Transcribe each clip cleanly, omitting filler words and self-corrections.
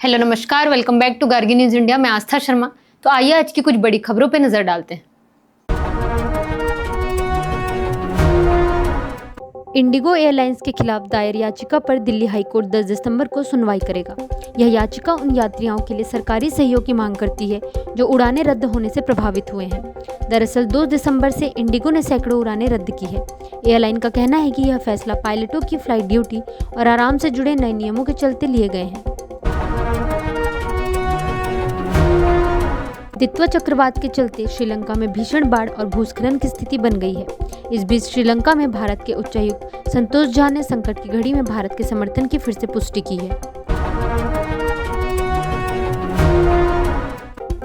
Hello नमस्कार, welcome back to Gargi news India. मैं आस्था शर्मा। तो आइए आज की कुछ बड़ी खबरों पर नजर डालते हैं। इंडिगो एयरलाइंस के खिलाफ दायर याचिका पर दिल्ली हाईकोर्ट 10 दिसंबर को सुनवाई करेगा। यह याचिका उन यात्रियों के लिए सरकारी सहयोग की मांग करती है जो उड़ानें रद्द होने से प्रभावित हुए हैं। दरअसल 2 दिसंबर से इंडिगो ने सैकड़ों उड़ानें रद्द की है। एयरलाइन का कहना है कि यह फैसला पायलटों की फ्लाइट ड्यूटी और आराम से जुड़े नए नियमों के चलते लिए गए हैं। दित्वा चक्रवात के चलते श्रीलंका में भीषण बाढ़ और भूस्खलन की स्थिति बन गई है। इस बीच श्रीलंका में भारत के उच्चायुक्त संतोष झा ने संकट की घड़ी में भारत के समर्थन की फिर से पुष्टि की है।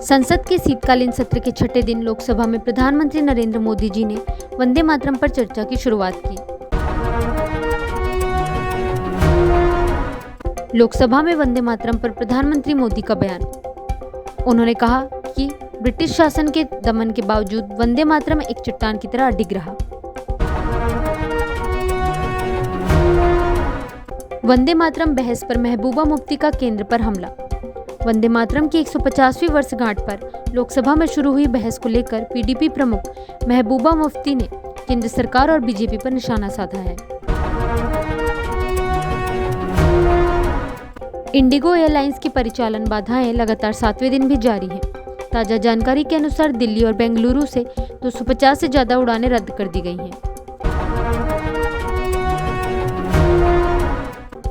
संसद के शीतकालीन सत्र के छठे दिन लोकसभा में प्रधानमंत्री नरेंद्र मोदी जी ने वंदे मातरम पर चर्चा की शुरुआत की। लोकसभा में वंदे मातरम पर प्रधानमंत्री मोदी का बयान। उन्होंने कहा कि ब्रिटिश शासन के दमन के बावजूद वंदे मातरम एक चट्टान की तरह अडिग रहा। वंदे मातरम बहस पर महबूबा मुफ्ती का केंद्र पर हमला। वंदे मातरम की 150वीं वर्षगांठ पर लोकसभा में शुरू हुई बहस को लेकर पीडीपी प्रमुख महबूबा मुफ्ती ने केंद्र सरकार और बीजेपी पर निशाना साधा है। इंडिगो एयरलाइंस की परिचालन बाधाएं लगातार 7वें दिन भी जारी हैं। ताजा जानकारी के अनुसार दिल्ली और बेंगलुरु से 250 से ज्यादा उड़ानें रद्द कर दी गई हैं।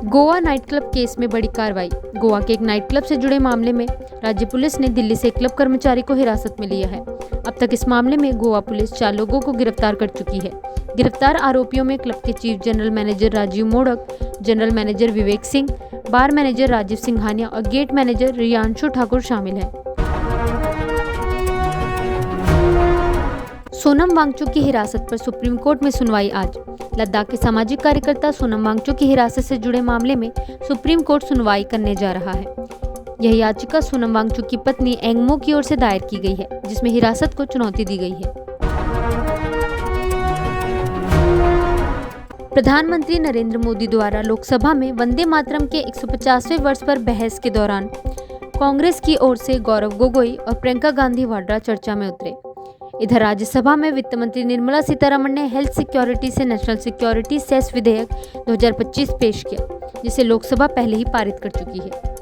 गोवा नाइट क्लब केस में बड़ी कार्रवाई। गोवा के एक नाइट क्लब से जुड़े मामले में राज्य पुलिस ने दिल्ली से एक क्लब कर्मचारी को हिरासत में लिया है। अब तक इस मामले में गोवा पुलिस 4 लोगों को गिरफ्तार कर चुकी है। गिरफ्तार आरोपियों में क्लब के chief general manager Rajiv मोड़क, general manager Vivek Singh, बार मैनेजर राजीव सिंघानिया और गेट मैनेजर रियांशु ठाकुर शामिल हैं। सोनम वांगचुक की हिरासत पर सुप्रीम कोर्ट में सुनवाई आज। लद्दाख के सामाजिक कार्यकर्ता सोनम वांगचुक की हिरासत से जुड़े मामले में सुप्रीम कोर्ट सुनवाई करने जा रहा है। यह याचिका सोनम वांगचुक की पत्नी एंगमो की ओर से दायर की गई है, जिसमें हिरासत को चुनौती दी गई है। प्रधानमंत्री नरेंद्र मोदी द्वारा लोकसभा में वंदे मातरम के 150वें वर्ष पर बहस के दौरान कांग्रेस की ओर से गौरव गोगोई और प्रियंका गांधी वाड्रा चर्चा में उतरे। इधर राज्यसभा में वित्त मंत्री निर्मला सीतारमण ने हेल्थ सिक्योरिटी से नेशनल सिक्योरिटी सेस विधेयक 2025 पेश किया, जिसे लोकसभा पहले ही पारित कर चुकी है।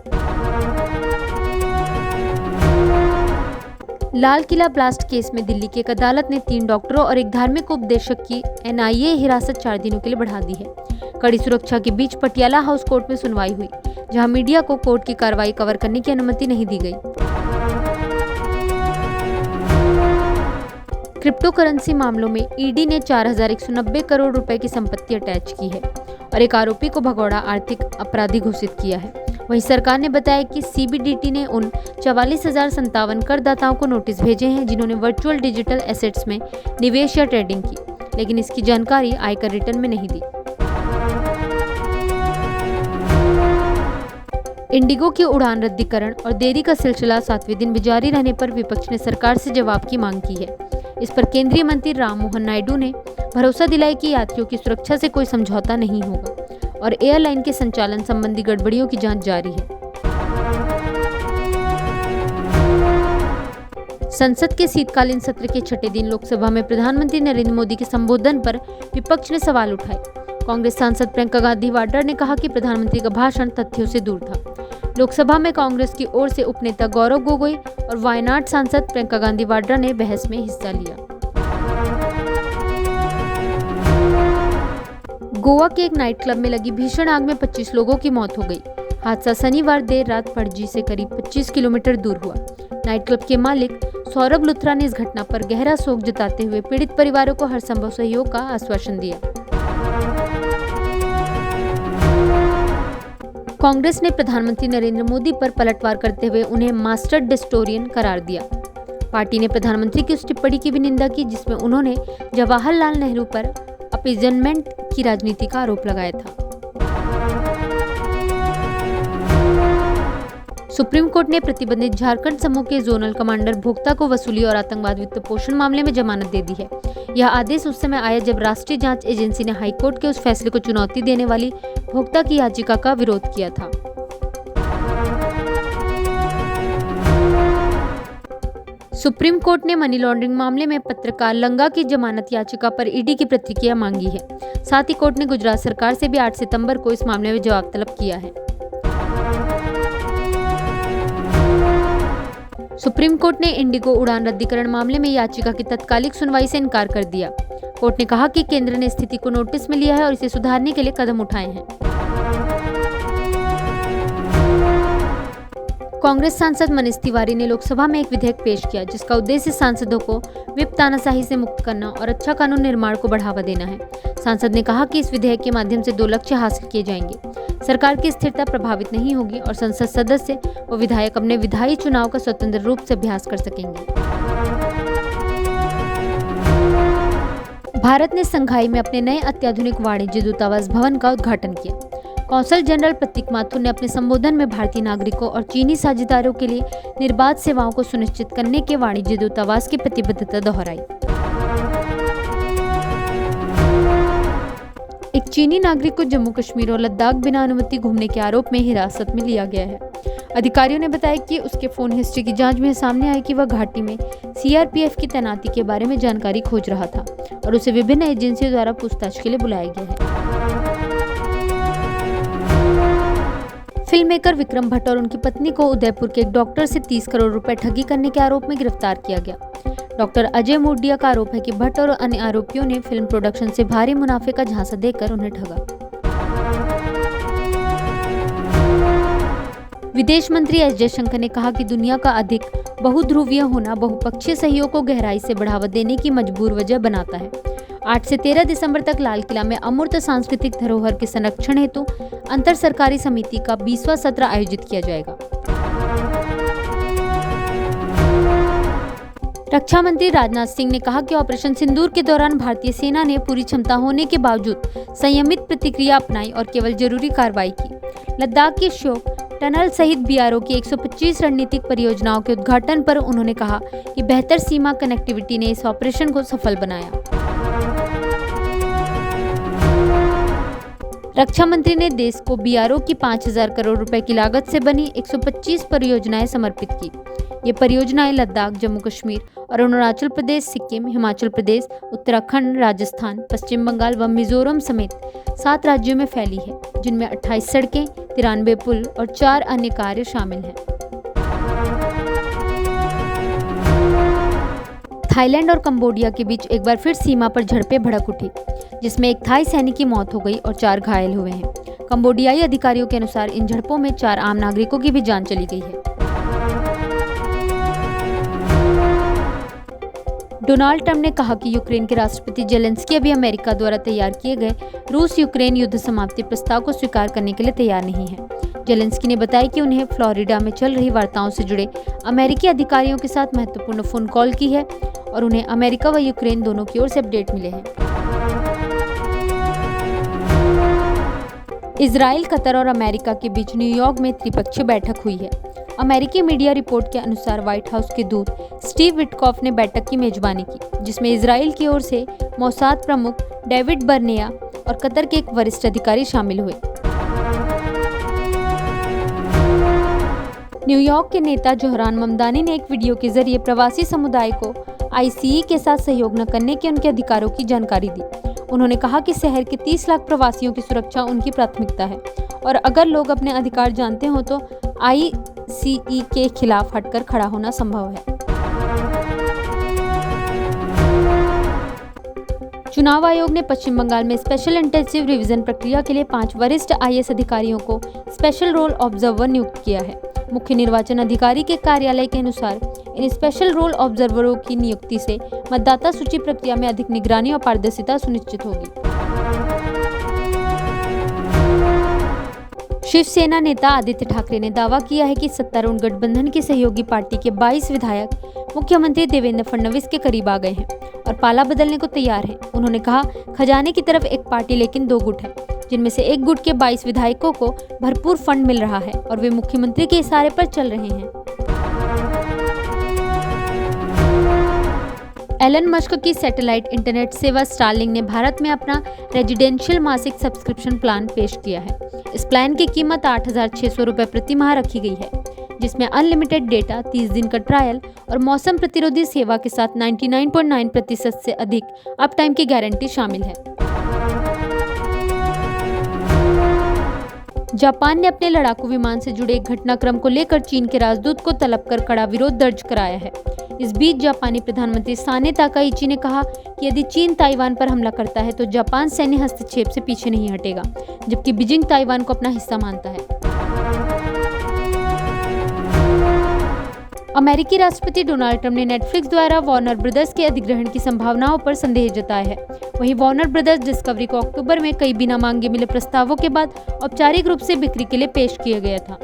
लाल किला ब्लास्ट केस में दिल्ली की एक अदालत ने 3 डॉक्टरों और एक धार्मिक उपदेशक की एनआईए हिरासत 4 दिनों के लिए बढ़ा दी है। कड़ी सुरक्षा के बीच पटियाला हाउस कोर्ट में सुनवाई हुई, जहां मीडिया को कोर्ट की कार्रवाई कवर करने की अनुमति नहीं दी गई। क्रिप्टो करेंसी मामलों में ईडी ने 4190 करोड़ रुपए की संपत्ति अटैच की है और एक आरोपी को भगौड़ा आर्थिक अपराधी घोषित किया है। वहीं सरकार ने बताया कि सीबीडीटी ने उन 44,057 करदाताओं को नोटिस भेजे हैं जिन्होंने वर्चुअल डिजिटल एसेट्स में निवेश या ट्रेडिंग की, लेकिन इसकी जानकारी आयकर रिटर्न में नहीं दी। इंडिगो की उड़ान रद्दीकरण और देरी का सिलसिला 7वें दिन भी जारी रहने पर विपक्ष ने सरकार से जवाब की मांग की है। इस पर केंद्रीय मंत्री राम मोहन नायडू ने भरोसा दिलाया कि यात्रियों की सुरक्षा से कोई समझौता नहीं होगा और एयरलाइन के संचालन संबंधी गड़बड़ियों की जांच जारी है। संसद के शीतकालीन सत्र के छठे दिन लोकसभा में प्रधानमंत्री नरेंद्र मोदी के संबोधन पर विपक्ष ने सवाल उठाए। कांग्रेस सांसद प्रियंका गांधी वाड्रा ने कहा कि प्रधानमंत्री का भाषण तथ्यों से दूर था। लोकसभा में कांग्रेस की ओर से उपनेता गौरव गोगोई और वायनाड सांसद प्रियंका गांधी वाड्रा ने बहस में हिस्सा लिया। गोवा के एक नाइट क्लब में लगी भीषण आग में 25 लोगों की मौत हो गई। हादसा शनिवार देर रात पणजी से करीब 25 किलोमीटर दूर हुआ। नाइट क्लब के मालिक सौरभ लुथरा ने इस घटना पर गहरा शोक जताते हुए पीड़ित परिवारों को हर संभव सहयोग का आश्वासन दिया। कांग्रेस ने प्रधानमंत्री नरेंद्र मोदी पर पलटवार करते हुए उन्हें मास्टर डिस्टोरियन करार दिया। पार्टी ने प्रधानमंत्री की उस टिप्पणी की भी निंदा की जिसमें उन्होंने जवाहरलाल नेहरू पर अपीजमेंट की राजनीति का आरोप लगाया था। सुप्रीम कोर्ट ने प्रतिबंधित झारखंड समूह के जोनल कमांडर भोक्ता को वसूली और आतंकवाद वित्त पोषण मामले में जमानत दे दी है। यह आदेश उस समय आया जब राष्ट्रीय जांच एजेंसी ने हाईकोर्ट के उस फैसले को चुनौती देने वाली भोक्ता की याचिका का विरोध किया था। सुप्रीम कोर्ट ने मनी लॉन्ड्रिंग मामले में पत्रकार लंगा की जमानत याचिका पर ईडी की प्रतिक्रिया मांगी है। साथ ही कोर्ट ने गुजरात सरकार से भी 8 सितंबर को इस मामले में जवाब तलब किया है। सुप्रीम कोर्ट ने इंडिगो उड़ान रद्दीकरण मामले में याचिका की तत्कालिक सुनवाई से इनकार कर दिया। कोर्ट ने कहा कि केंद्र ने स्थिति को नोटिस में लिया है और इसे सुधारने के लिए कदम उठाए हैं। कांग्रेस सांसद मनीष तिवारी ने लोकसभा में एक विधेयक पेश किया जिसका उद्देश्य सांसदों को विप तानाशाही से मुक्त करना और अच्छा कानून निर्माण को बढ़ावा देना है। सांसद ने कहा कि इस विधेयक के माध्यम से 2 लक्ष्य हासिल किए जाएंगे। सरकार की स्थिरता प्रभावित नहीं होगी और संसद सदस्य व विधायक अपने विधायी चुनाव का स्वतंत्र रूप से अभ्यास कर सकेंगे। भारत ने संघाई में अपने नए अत्याधुनिक वाणिज्य दूतावास भवन का उद्घाटन किया। कौंसल जनरल प्रतीक माथुर ने अपने संबोधन में भारतीय नागरिकों और चीनी साझेदारों के लिए निर्बाध सेवाओं को सुनिश्चित करने के वाणिज्य दूतावास की प्रतिबद्धता दोहराई। एक चीनी नागरिक को जम्मू कश्मीर और लद्दाख बिना अनुमति घूमने के आरोप में हिरासत में लिया गया है। अधिकारियों ने बताया कि उसके फोन हिस्ट्री की जांच में सामने आया कि वह घाटी में सीआरपीएफ की तैनाती के बारे में जानकारी खोज रहा था और उसे विभिन्न एजेंसियों द्वारा पूछताछ के लिए बुलाया गया है। फिल्म मेकर विक्रम भट्ट और उनकी पत्नी को उदयपुर के एक डॉक्टर से 30 करोड़ रुपए ठगी करने के आरोप में गिरफ्तार किया गया। डॉक्टर अजय मोडिया का आरोप है कि भट्ट और अन्य आरोपियों ने फिल्म प्रोडक्शन से भारी मुनाफे का झांसा देकर उन्हें ठगा। विदेश मंत्री एस जयशंकर ने कहा कि दुनिया का अधिक बहुध्रुवीय होना बहुपक्षीय सहयोग को गहराई से बढ़ावा देने की मजबूर वजह बनाता है। 8 से 13 दिसंबर तक लाल किला में अमूर्त सांस्कृतिक धरोहर के संरक्षण हेतु अंतर सरकारी समिति का 20वां सत्र आयोजित किया जाएगा। रक्षा मंत्री राजनाथ सिंह ने कहा कि ऑपरेशन सिंदूर के दौरान भारतीय सेना ने पूरी क्षमता होने के बावजूद संयमित प्रतिक्रिया अपनाई और केवल जरूरी कार्रवाई की। लद्दाख की शोक टनल सहित बीआरओ की 125 रणनीतिक परियोजनाओं के उद्घाटन पर उन्होंने कहा कि बेहतर सीमा कनेक्टिविटी ने इस ऑपरेशन को सफल बनाया। रक्षा मंत्री ने देश को बीआरओ की 5000 करोड़ रुपए की लागत से बनी 125 परियोजनाएं समर्पित की। ये परियोजनाएं लद्दाख, जम्मू कश्मीर और अरुणाचल प्रदेश, सिक्किम, हिमाचल प्रदेश, उत्तराखंड, राजस्थान, पश्चिम बंगाल व मिजोरम समेत 7 राज्यों में फैली है, जिनमें 28 सड़कें, 93 पुल और 4 अन्य कार्य शामिल हैं। थाईलैंड और कंबोडिया के बीच एक बार फिर सीमा पर झड़पें भड़क उठी, जिसमें एक थाई सैनिक की मौत हो गई और 4 घायल हुए हैं। कंबोडियाई अधिकारियों के अनुसार इन झड़पों में 4 आम नागरिकों की भी जान चली गई है। डोनाल्ड ट्रंप ने कहा कि यूक्रेन के राष्ट्रपति जेलेंस्की अभी अमेरिका द्वारा तैयार किए गए रूस यूक्रेन युद्ध समाप्ति प्रस्ताव को स्वीकार करने के लिए तैयार नहीं है। जेलेंस्की ने बताया कि उन्हें फ्लोरिडा में चल रही वार्ताओं से जुड़े अमेरिकी अधिकारियों के साथ महत्वपूर्ण फोन कॉल की है और उन्हें अमेरिका व यूक्रेन दोनों की ओर से अपडेट मिले हैं। इजराइल, कतर और अमेरिका के बीच न्यूयॉर्क में त्रिपक्षीय बैठक हुई है। अमेरिकी मीडिया रिपोर्ट के अनुसार व्हाइट हाउस के दूत स्टीव विटकॉफ ने बैठक की मेजबानी की, जिसमें इजराइल की ओर से मोसाद प्रमुख डेविड बर्नेया और कतर के एक वरिष्ठ अधिकारी शामिल हुए। न्यूयॉर्क के नेता जोहरान ममदानी ने एक वीडियो के जरिए प्रवासी समुदाय को आईसीई के साथ सहयोग न करने के उनके अधिकारों की जानकारी दी। उन्होंने कहा कि शहर के 30 लाख प्रवासियों की सुरक्षा उनकी प्राथमिकता है और अगर लोग अपने अधिकार जानते हो तो आईसीई के खिलाफ हटकर खड़ा होना संभव है। चुनाव आयोग ने पश्चिम बंगाल में स्पेशल इंटेंसिव रिवीजन प्रक्रिया के लिए 5 वरिष्ठ आईएएस अधिकारियों को स्पेशल रोल ऑब्जर्वर नियुक्त किया है। मुख्य निर्वाचन अधिकारी के कार्यालय के अनुसार इन स्पेशल रोल ऑब्जर्वरों की नियुक्ति से मतदाता सूची प्रक्रिया में अधिक निगरानी और पारदर्शिता सुनिश्चित होगी। शिवसेना नेता आदित्य ठाकरे ने दावा किया है कि सत्तारूढ़ गठबंधन की सहयोगी पार्टी के 22 विधायक मुख्यमंत्री देवेंद्र फडणवीस के करीब आ गए हैं और पाला बदलने को तैयार हैं। उन्होंने कहा, खजाने की तरफ एक पार्टी लेकिन 2 गुट है, जिनमें से एक गुट के 22 विधायकों को भरपूर फंड मिल रहा है और वे मुख्यमंत्री के इशारे पर चल रहे हैं। एलन मस्क की सैटेलाइट इंटरनेट सेवा स्टारलिंक ने भारत में अपना रेजिडेंशियल मासिक सब्सक्रिप्शन प्लान पेश किया है। इस प्लान की कीमत 8,600 रुपये प्रति माह रखी गई है। जिसमें अनलिमिटेड डेटा, 30 दिन का ट्रायल और मौसम प्रतिरोधी सेवा के साथ 99.9% से अधिक अप टाइम की गारंटी शामिल है। जापान ने अपने लड़ाकू विमान से जुड़े एक घटनाक्रम को लेकर चीन के राजदूत को तलब कर कड़ा विरोध दर्ज कराया है। इस बीच जापानी प्रधानमंत्री साने ताकाइची ने कहा कि यदि चीन ताइवान पर हमला करता है तो जापान सैन्य हस्तक्षेप से पीछे नहीं हटेगा, जबकि बीजिंग ताइवान को अपना हिस्सा मानता है। अमेरिकी राष्ट्रपति डोनाल्ड ट्रंप ने नेटफ्लिक्स द्वारा वार्नर ब्रदर्स के अधिग्रहण की संभावनाओं पर संदेह जताया है। वहीं वार्नर ब्रदर्स डिस्कवरी को अक्टूबर में कई बिना मांगे मिले प्रस्तावों के बाद औपचारिक रूप से बिक्री के लिए पेश किया गया था।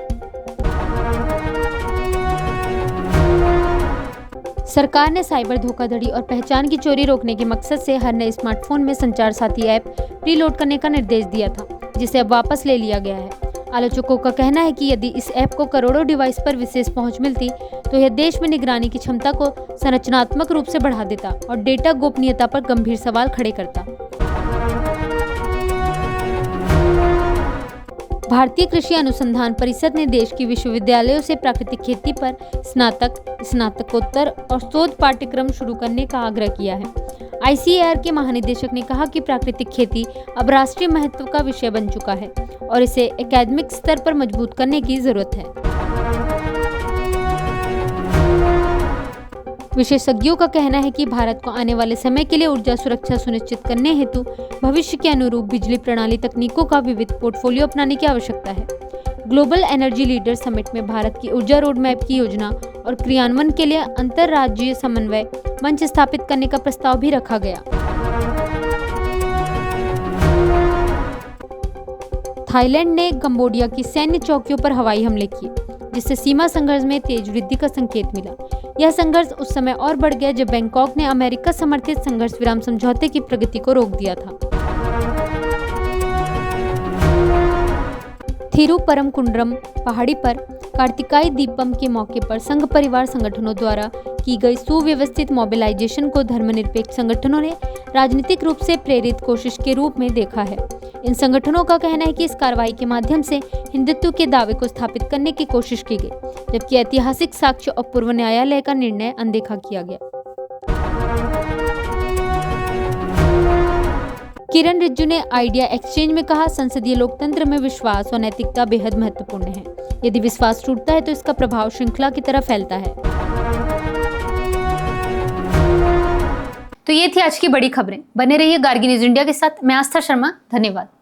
सरकार ने साइबर धोखाधड़ी और पहचान की चोरी रोकने के मकसद से हर नए स्मार्टफोन में संचार साथी ऐप प्रीलोड करने का निर्देश दिया था, जिसे अब वापस ले लिया गया है। आलोचकों का कहना है कि यदि इस ऐप को करोड़ों डिवाइस पर विशेष पहुंच मिलती तो यह देश में निगरानी की क्षमता को संरचनात्मक रूप से बढ़ा देता और डेटा गोपनीयता पर गंभीर सवाल खड़े करता। भारतीय कृषि अनुसंधान परिषद ने देश के विश्वविद्यालयों से प्राकृतिक खेती पर स्नातक, स्नातकोत्तर और शोध पाठ्यक्रम शुरू करने का आग्रह किया है। ICAR के महानिदेशक ने कहा कि प्राकृतिक खेती अब राष्ट्रीय महत्व का विषय बन चुका है और इसे एकेडमिक स्तर पर मजबूत करने की जरूरत है। विशेषज्ञों का कहना है कि भारत को आने वाले समय के लिए ऊर्जा सुरक्षा सुनिश्चित करने हेतु भविष्य के अनुरूप बिजली प्रणाली तकनीकों का विविध पोर्टफोलियो अपनाने की आवश्यकता है। ग्लोबल एनर्जी लीडर समिट में भारत की ऊर्जा रोडमैप की योजना और क्रियान्वयन के लिए अंतर्राज्यीय समन्वय मंच स्थापित करने का प्रस्ताव भी रखा गया। थाईलैंड ने कंबोडिया की सैन्य चौकियों पर हवाई हमले किए, जिससे सीमा संघर्ष में तेज वृद्धि का संकेत मिला। यह संघर्ष उस समय और बढ़ गया जब बैंकॉक ने अमेरिका समर्थित संघर्ष विराम समझौते की प्रगति को रोक दिया था। थिरुपरमकुंड्रम पहाड़ी पर कार्तिकाई दीपम के मौके पर संघ परिवार संगठनों द्वारा की गई सुव्यवस्थित मोबिलाइजेशन को धर्मनिरपेक्ष संगठनों ने राजनीतिक रूप से प्रेरित कोशिश के रूप में देखा है। इन संगठनों का कहना है कि इस कार्रवाई के माध्यम से हिंदुत्व के दावे को स्थापित करने की कोशिश की गई, जबकि ऐतिहासिक साक्ष्य और पूर्व न्यायालय का निर्णय अनदेखा किया गया। किरण रिजिजू ने आइडिया एक्सचेंज में कहा, संसदीय लोकतंत्र में विश्वास और नैतिकता बेहद महत्वपूर्ण है। यदि विश्वास टूटता है तो इसका प्रभाव श्रृंखला की तरह फैलता है। तो ये थी आज की बड़ी खबरें। बने रहिए गार्गी न्यूज इंडिया के साथ। मैं आस्था शर्मा, धन्यवाद।